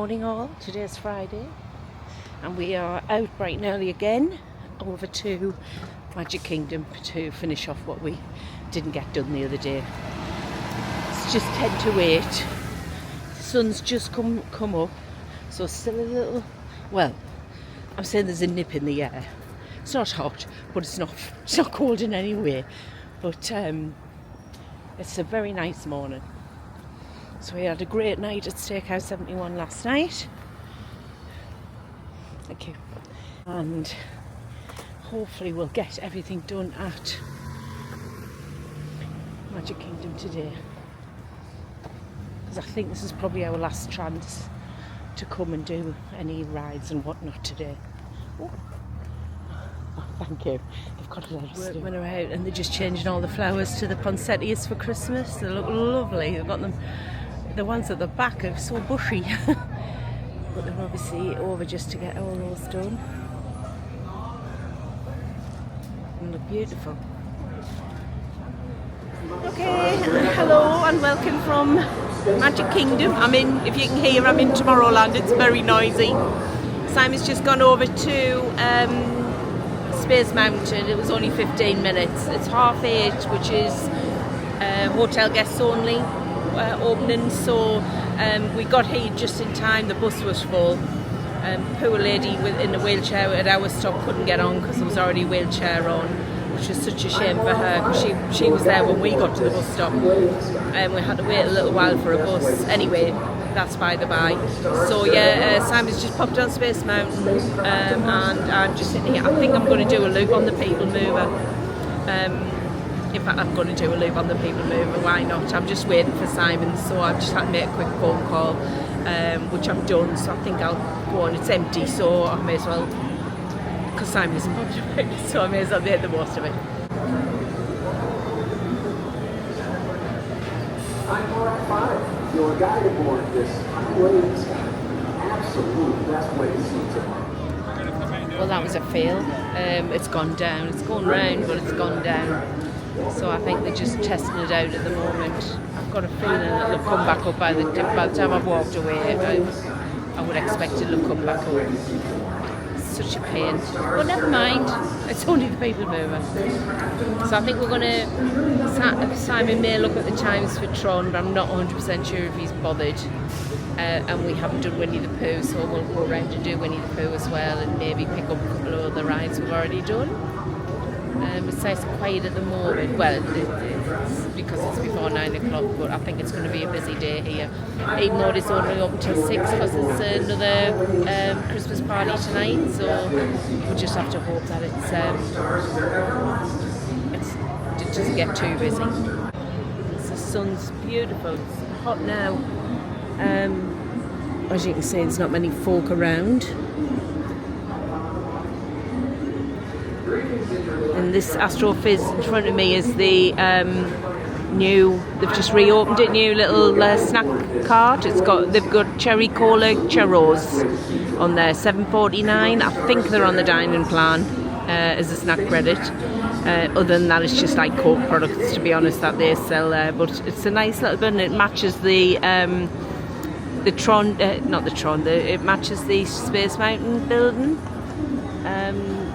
morning all. Today's Friday and we are out bright and early again over to Magic Kingdom to finish off what we didn't get done the other day. It's just 10 to 8. The sun's just come up, so still a little, well, I'm saying there's a nip in the air. It's not hot, but it's not cold in any way. But it's a very nice morning. So we had a great night at Steakhouse 71 last night. Thank you. And hopefully we'll get everything done at Magic Kingdom today. Because I think this is probably our last chance to come and do any rides and whatnot today. Oh, thank you. They've got to let us do. When we're out and they're just changing all the flowers to the poinsettias for Christmas. They look lovely. They've got them. The ones at the back are so bushy. But they're obviously over just to get all those done. And look beautiful. Okay, hello and welcome from Magic Kingdom. If you can hear, I'm in Tomorrowland. It's very noisy. Simon's just gone over to Space Mountain. It was only 15 minutes. It's 8:30, which is hotel guests only opening. So we got here just in time. The bus was full. Poor lady in a wheelchair at our stop couldn't get on because there was already a wheelchair on, which was such a shame for her because she was there when we got to the bus stop. We had to wait a little while for a bus. Anyway, that's by the by. So yeah, Simon's just popped on Space Mountain and I'm just sitting here. I think I'm going to do a loop on the People Mover. In fact, I'm going to do a loop on the People Mover. Why not? I'm just waiting for Simon, so I've just had to make a quick phone call, which I've done. So I think I'll go on. It's empty, so I may as well, because Simon isn't bothered about it, so I may as well make the most of it. I'm Mark 5, your guide aboard this highway's absolute best way to see tomorrow. Well, that was a fail. It's gone down. It's going round, but it's gone down. So I think they're just testing it out at the moment. I've got a feeling it'll come back up by the time I've walked away. I would expect it'll come back up. It's such a pain. But never mind. It's only the People Mover. So I think we're going to... Simon may look at the times for Tron, but I'm not 100% sure if he's bothered. And we haven't done Winnie the Pooh, so we'll go around and do Winnie the Pooh as well and maybe pick up a couple of other rides we've already done. It's nice and quiet at the moment. Well, it's because it's before 9 o'clock, but I think it's going to be a busy day here. Even though it's only up until 6 because it's another Christmas party tonight, so we'll just have to hope that it doesn't get too busy. The sun's beautiful. It's hot now. As you can see, there's not many folk around. And this Astro Fizz in front of me is the they've just reopened it, new little snack cart. They've got cherry cola churros on there, $7.49. I think they're on the dining plan as a snack credit. Other than that, it's just like Coke products, to be honest, that they sell there. But it's a nice little bit, and it matches the Tron, not the Tron. It matches the Space Mountain building.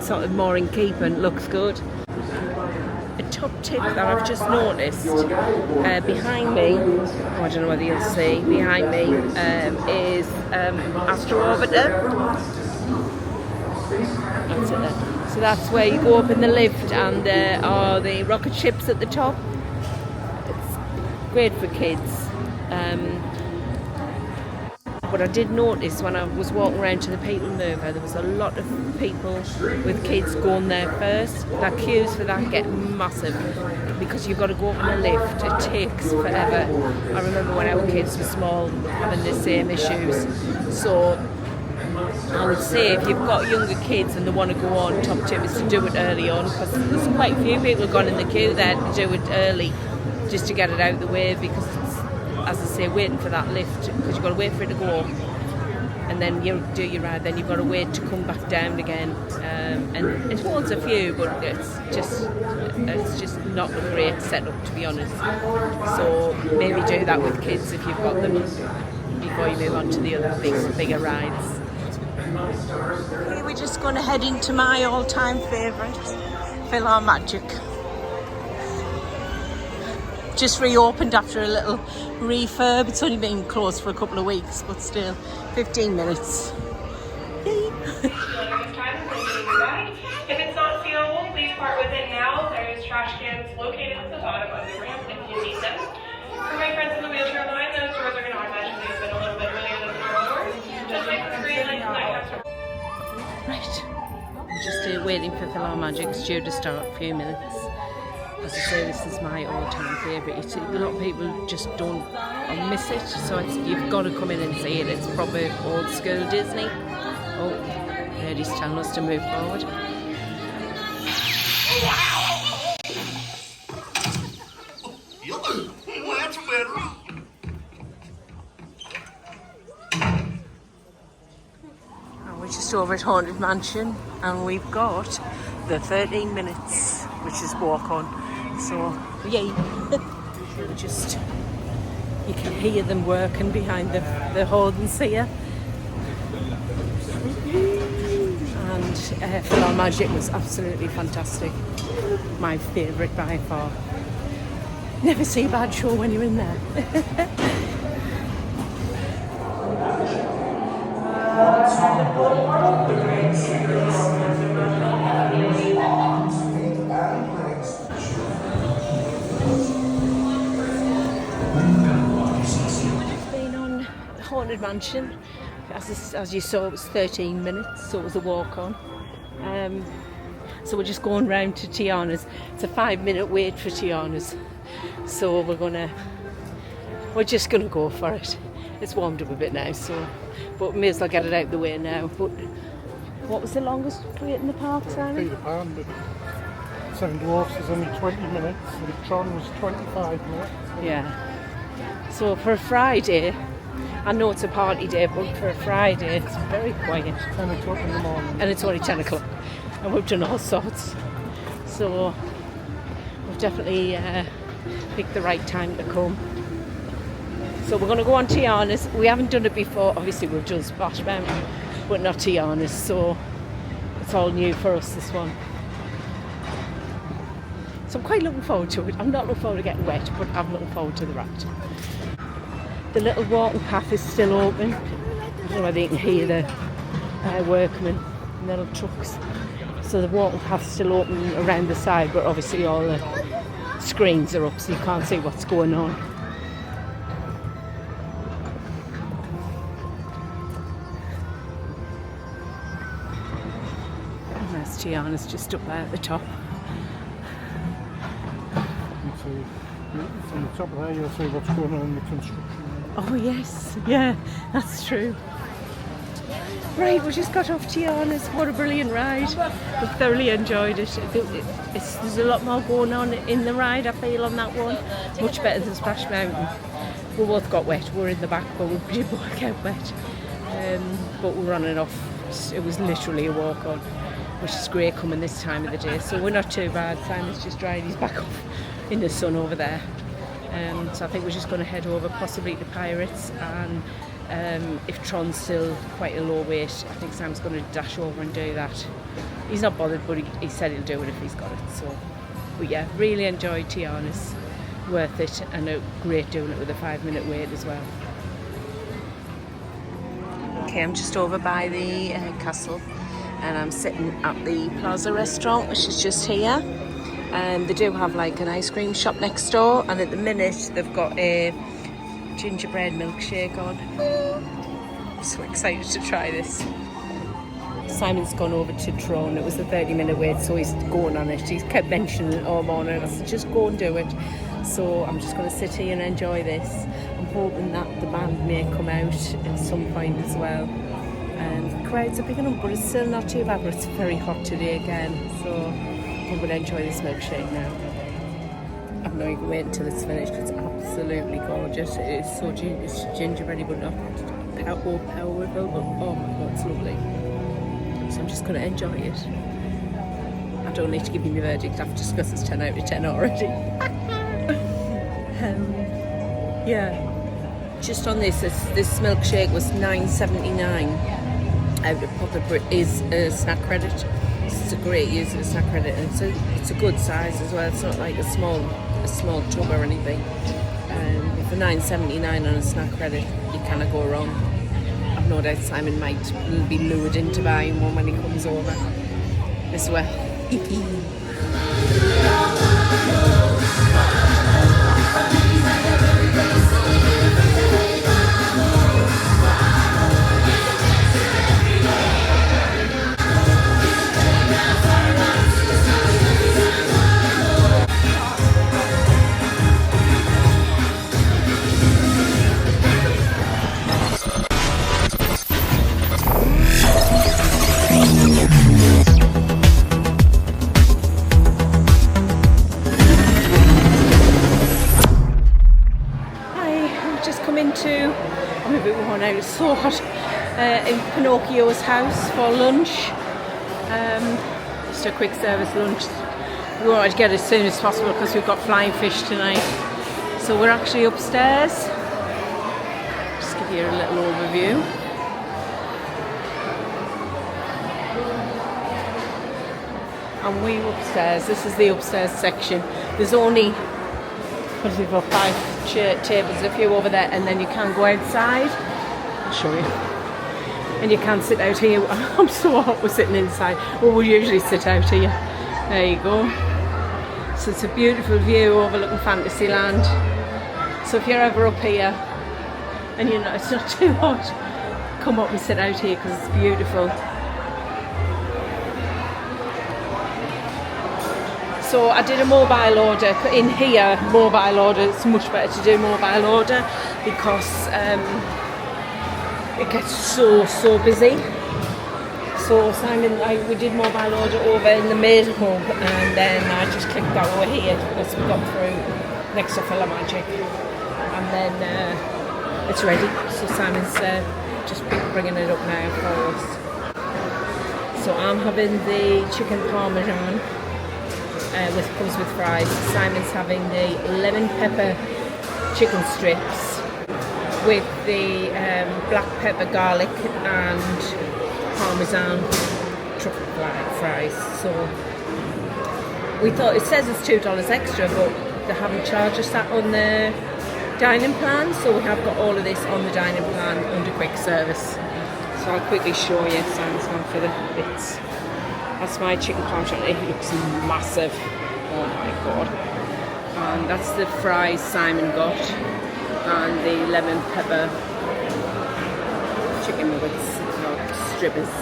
Sort of more in keeping, looks good. A top tip that I've just noticed behind me, I don't know whether you'll see, behind me is Astro Orbiter. That's it there. So that's where you go up in the lift and there are the rocket ships at the top. It's great for kids. But I did notice when I was walking around to the People Mover, there was a lot of people with kids going there first. The queues for that get massive because you've got to go up in a lift. It takes forever. I remember when our kids were small having the same issues. So I would say if you've got younger kids and they want to go on, top tip is to do it early on, because there's quite a few people gone in the queue there to do it early just to get it out of the way, because it's, as I say, waiting for that lift, because you've got to wait for it to go up and then you do your ride, then you've got to wait to come back down again, and it holds a few, but it's just not a great setup, to be honest. So maybe do that with kids if you've got them. before you move on to the other bigger rides. Okay, we're just going to head into my all-time favourite, Magic. Just reopened after a little refurb. It's only been closed for a couple of weeks, but still, 15 minutes. Yay. If it's not sealable, please part with it now. There's trash cans located at the bottom of the ramp if you need them. For my friends in the wheelchair line, those doors are going to automatically open a little bit earlier than the normal doors. Just wait for the green light to light up. Right, I'm just waiting for Magic. It's due to start in a few minutes. As I say, this is my all-time favourite. A lot of people just don't miss it, so you've got to come in and see it. It's proper old school Disney. Oh, Eddie's telling us to move forward. We're just over at Haunted Mansion, and we've got the 13 minutes, which is walk on. So, yay! You can hear them working behind the hoardings here. And Magic was absolutely fantastic. My favourite by far. Never see a bad show when you're in there. Been on Haunted Mansion. As you saw, it was 13 minutes, so it was a walk on. So we're just going round to Tiana's. It's a 5-minute wait for Tiana's. So we're just gonna go for it. It's warmed up a bit now, but we may as well get it out of the way now. But what was the longest wait in the park, Simon? Peter Pan, but Seven Dwarfs was only 20 minutes, and Tron was 25 minutes. Yeah. So for a Friday, I know it's a party day, but for a Friday, it's very quiet. 10 o'clock in the morning. And it's only 10 o'clock. And we've done all sorts. So we've definitely picked the right time to come. So we're going to go on Tiana's. We haven't done it before. Obviously, we've done Splash Mountain, but not Tiana's. So it's all new for us, this one. So I'm quite looking forward to it. I'm not looking forward to getting wet, but I'm looking forward to the ride. The little walking path is still open. I don't know whether you can hear the workmen and little trucks. So the walking path's still open around the side, but obviously all the screens are up, so you can't see what's going on. And there's Tiana's just up there at the top. From the top of there, you'll see what's going on in the construction. Oh yes, yeah, that's true. Right, we just got off Tiana's. What a brilliant ride. We thoroughly enjoyed it. There's a lot more going on in the ride, I feel, on that one. Much better than Splash Mountain. We both got wet. We're in the back, but we did both get wet. But we're on and off. It was literally a walk on, which is great coming this time of the day. So we're not too bad. Simon's just dried his back off in the sun over there. So I think we're just going to head over possibly to Pirates, and if Tron's still quite a low weight, I think Sam's going to dash over and do that. He's not bothered, but he said he'll do it if he's got it. So, but yeah, really enjoyed Tiana's. Worth it, and great doing it with a 5-minute wait as well. Okay, I'm just over by the castle, and I'm sitting at the Plaza restaurant, which is just here. They do have like an ice cream shop next door, and at the minute they've got a gingerbread milkshake on. I'm so excited to try this. Simon's gone over to Tron. It was a 30-minute wait, so he's going on it. He's kept mentioning it all morning. I said, just go and do it. So I'm just going to sit here and enjoy this. I'm hoping that the band may come out at some point as well. The crowds are picking up, but it's still not too bad. But it's very hot today again, so I'm going to enjoy this milkshake now. I'm not even waiting until it's finished. It's absolutely gorgeous. It is so it's gingerbready, but not powerful. But oh my god, it's lovely. So I'm just going to enjoy it. I don't need to give you my verdict after, because it's 10 out of 10 already. Yeah, just on this milkshake was $9.79 out of pocket is a snack credit. It's a great use of a snack credit, and it's a good size as well. It's not like a small tub or anything. But for $9.79 on a snack credit, you cannot go wrong. I've no doubt Simon might be lured into buying one when he comes over as well. I'm a bit worn out, it's so hot, in Pinocchio's house for lunch. Just a quick service lunch. We wanted to get it as soon as possible because we've got flying fish tonight. So we're actually upstairs. Just give you a little overview. And we upstairs, this is the upstairs section. There's only, what is it, about 5 tables, a few over there, and then you can go outside. I'll show you. And you can sit out here. I'm so hot, we're sitting inside. Well, we usually sit out here. There you go. So it's a beautiful view overlooking Fantasyland. So if you're ever up here and you know it's not too hot, come up and sit out here because it's beautiful. So I did a mobile order. In here, mobile order, it's much better to do mobile order because it gets so busy. So Simon, we did mobile order over in the mail hub, and then I just clicked that over here because we got through next to Filler Magic, and then it's ready. So Simon's just bringing it up now for us. So I'm having the chicken parmesan. Comes with fries. Simon's having the lemon pepper chicken strips with the black pepper garlic and parmesan truffle fries. So we thought, it says it's $2 extra, but they haven't charged us that on the dining plan, so we have got all of this on the dining plan under quick service. So I'll quickly show you. Simon's gone for the bits. That's my chicken parmesan. It looks massive. Oh my god. And that's the fries Simon got. And the lemon pepper chicken nuggets, strippers.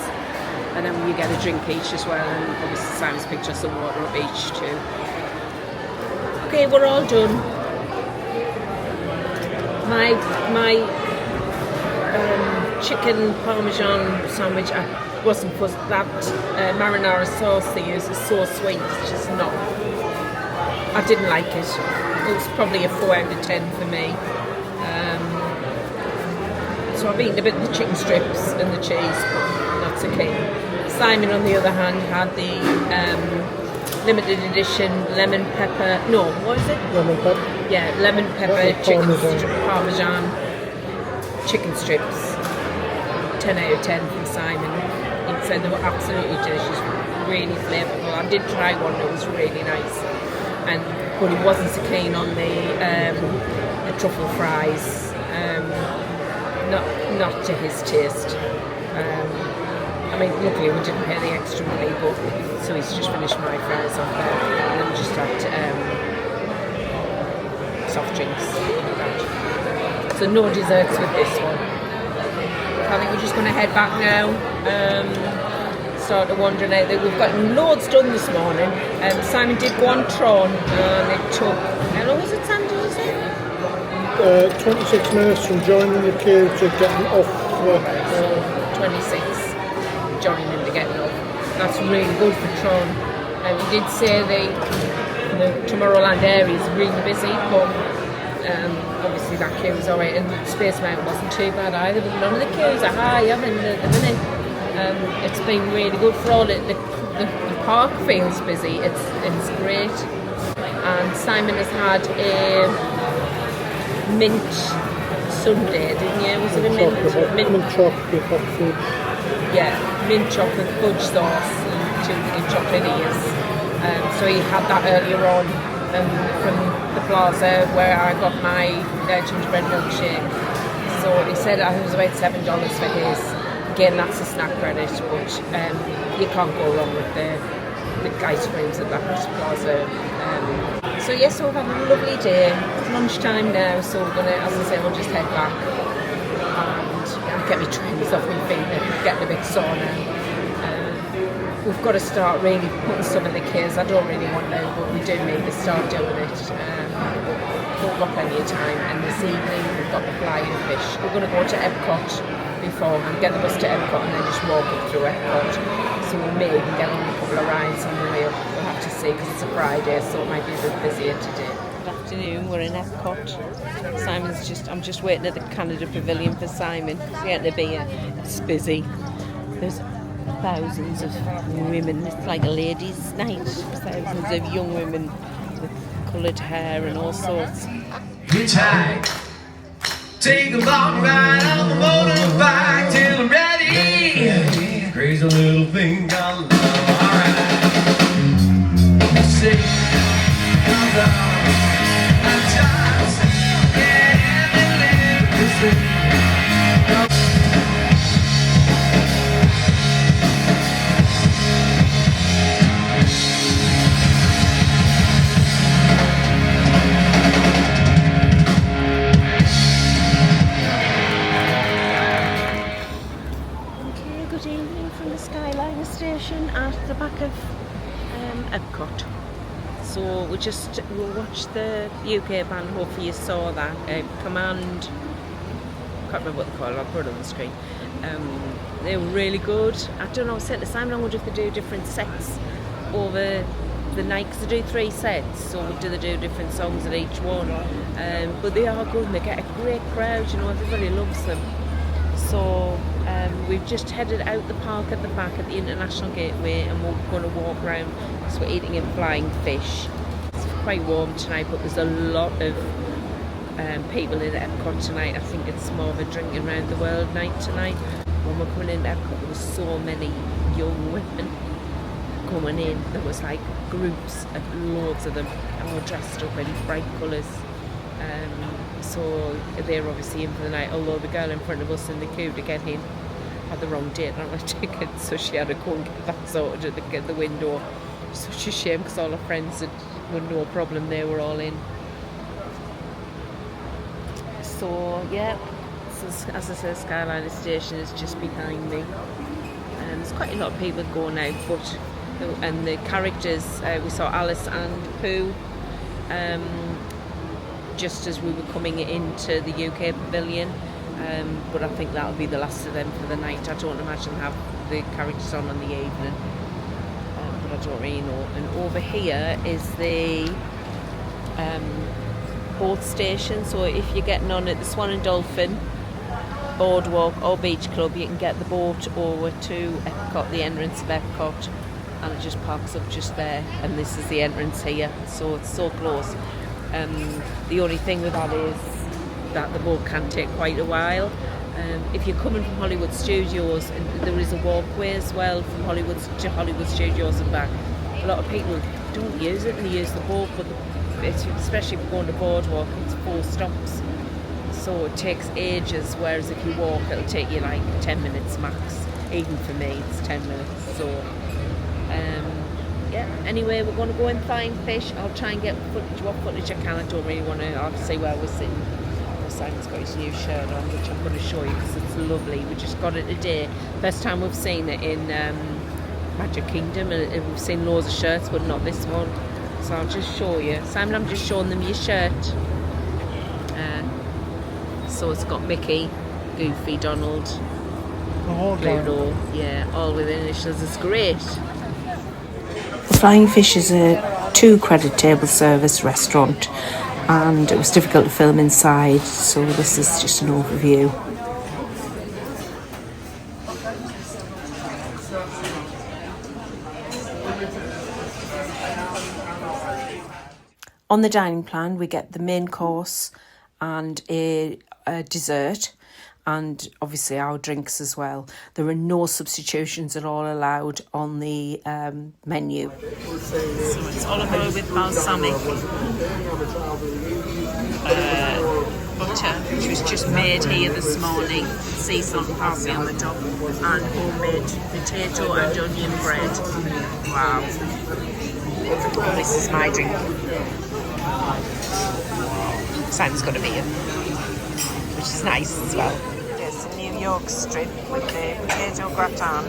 And then you get a drink each as well. And obviously Simon's picked us some water up each too. Okay, we're all done. My chicken parmesan sandwich, wasn't for that marinara sauce they use is so sweet. It's just not. I didn't like it. It was probably a 4 out of 10 for me. So I've eaten a bit of the chicken strips and the cheese, but that's okay. Simon, on the other hand, had the limited edition lemon pepper. No, what is it? Lemon pepper. Yeah, lemon pepper chicken parmesan chicken strips. 10 out of 10 from Simon. He said they were absolutely delicious, really flavourful. I did try one that was really nice, but he wasn't so keen on the truffle fries. Not to his taste. I mean, luckily we didn't pay the extra money, so he's just finished my fries off there, and then we just had soft drinks. So no desserts with this one. I think we're just going to head back now. Start wandering out there. We've gotten loads done this morning. Simon did go on Tron, and it took, how long was it, Sam, did you say? 26 minutes from joining the queue to getting off. 26 joining to getting off. That's really good for Tron. We did say the Tomorrowland area is really busy, but obviously that queue was alright, and Space Mountain wasn't too bad either, but none of the queues are high at the minute. It's been really good for all the park feels busy. It's great. And Simon has had a mint sundae, didn't you? Was it a mint chocolate hot fudge. Yeah, mint chocolate fudge sauce and 2 mini chocolatiers. So he had that earlier on from the plaza where I got my gingerbread milkshake. So he said I think it was about $7 for his. Again, that's a snack credit, but you can't go wrong with the ice creams at that plaza. So yes, we've had a lovely day. It's lunchtime now, so we're gonna, as I say, we'll just head back and get my trainers off my feet. They're getting a bit sore now. We've got to start really putting some of the kids. I don't really want to, but we do need to start doing it. We've got plenty of time, and this evening we've got the flying fish. We're going to go to Epcot before and get the bus to Epcot and then just walk up through Epcot. So we may even get on a couple of rides on the way up. We'll have to see because it's a Friday, so it might be a bit busier today. Good afternoon, we're in Epcot. I'm just waiting at the Canada Pavilion for Simon. He's getting a beer. It's busy. There's thousands of women. It's like a ladies' night. Thousands of young women with coloured hair and all sorts. Hitchhike, take a long ride on the motorbike till I'm ready. Crazy little thing called love. Alright. Say, comes on. I just can't live this thing. At the back of Epcot. So we'll watch the UK band. Hopefully you saw that Command. Can't remember what they call it. I'll put it on the screen. They were really good. I don't know. I said to Simon, I wonder if they do different sets over the night because they do 3 sets. So do they do different songs at each one? But they are good and they get a great crowd. You know, everybody loves them. So we've just headed out the park at the back at the International Gateway and we're going to walk around because we're eating a flying fish. It's quite warm tonight, but there's a lot of people in Epcot tonight. I think it's more of a drinking around the world night tonight. When we're coming in Epcot, there were so many young women coming in. There was like groups of loads of them all dressed up in bright colours. So they're obviously in for the night, although the girl in front of us in the queue to get in had the wrong date on her ticket, so she had to go and get that sorted at the window. Such a shame because all her friends were no problem, they were all in. So yeah, so, as I said, Skyliner Station is just behind me. There's quite a lot of people going out, and the characters, we saw Alice and Pooh just as we were coming into the UK Pavilion, but I think that'll be the last of them for the night. I don't imagine they'll have the characters on the evening, but I don't really know. And over here is the boat station, so if you're getting on at the Swan and Dolphin, Boardwalk or Beach Club, you can get the boat over to Epcot, the entrance of Epcot, and it just parks up just there, and this is the entrance here, so it's so close. The only thing with that is that the boat can take quite a while. If you're coming from Hollywood Studios, and there is a walkway as well from Hollywood to Hollywood Studios and back. A lot of people don't use it and they use the boat, but especially if you're going to Boardwalk, it's 4 stops. So it takes ages, whereas if you walk, it'll take you like 10 minutes max. Even for me, it's 10 minutes. So yeah, anyway, we're going to go and find fish. I'll try and get what footage I can. I don't really want to, I'll say where we're sitting. Simon's got his new shirt on, which I'm going to show you because it's lovely. We just got it today. First time we've seen it in Magic Kingdom, and we've seen loads of shirts, but not this one. So I'll just show you. Simon, I'm just showing them your shirt. So it's got Mickey, Goofy, Donald, Pluto, yeah, all with initials. It's great. The Flying Fish is a 2-credit table service restaurant, and it was difficult to film inside, so this is just an overview. On the dining plan, we get the main course and a dessert, and obviously our drinks as well. There are no substitutions at all allowed on the menu. So it's olive oil with balsamic butter, which was just made here this morning, sea salt and parsley on the top, and homemade potato and onion bread. Wow. This is my drink. Simon's got a beer, which is nice as well. There's a New York strip with the potato gratin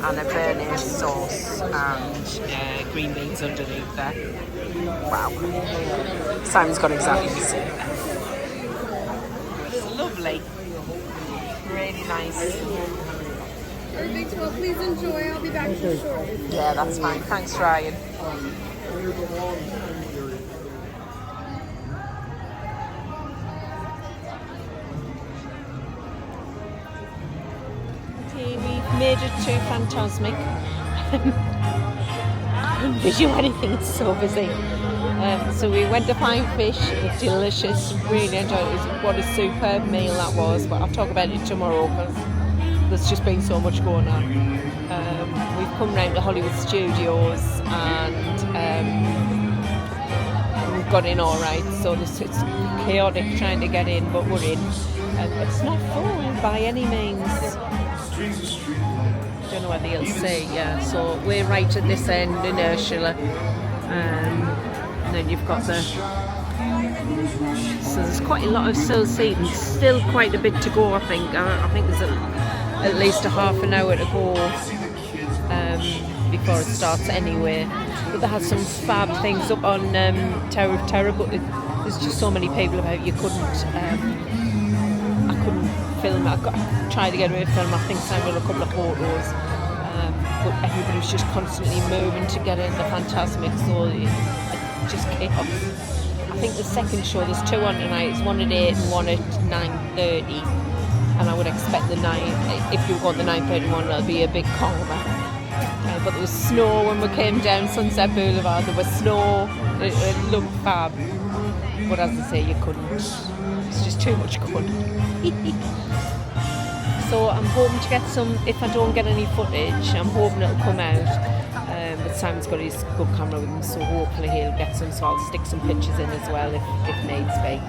and a béarnaise sauce and green beans underneath there. Wow. Simon's got exactly the same. It's lovely. Really nice. Perfect. Well, please enjoy. I'll be back to shortly. Yeah, that's fine. Thanks, Ryan. Okay, we've made it to Fantasmic. I couldn't do anything, it's so busy. So we went to find fish. It was delicious. Really enjoyed it. What a superb meal that was. But I'll talk about it tomorrow because there's just been so much going on. We've come round to Hollywood Studios and we've got in all right. So it's chaotic trying to get in, but we're in. It's not full by any means. Don't know whether you'll see. Yeah. So we're right at this end in Ursula. And then you've got the... So there's quite a lot of still seating. Still quite a bit to go, I think. I think there's at least a half an hour to go before it starts anyway. But they had some fab things up on Tower of Terror, but there's just so many people about I couldn't film. I tried to get away from film. I think I got a couple of photos. But everybody was just constantly moving to get in the Fantasmic, so it's just chaos. I think the second show, there's two on tonight, it's one at 8 and one at 9:30, and I would expect the 9, if you want the 9:30 one, there'll be a big coma. But there was snow when we came down Sunset Boulevard, there was snow, it looked fab, but as I say, you couldn't, it's just too much going. So I'm hoping to get some, if I don't get any footage, I'm hoping it'll come out. But Simon's got his good camera with him, so hopefully he'll get some, so I'll stick some pictures in as well if needs be.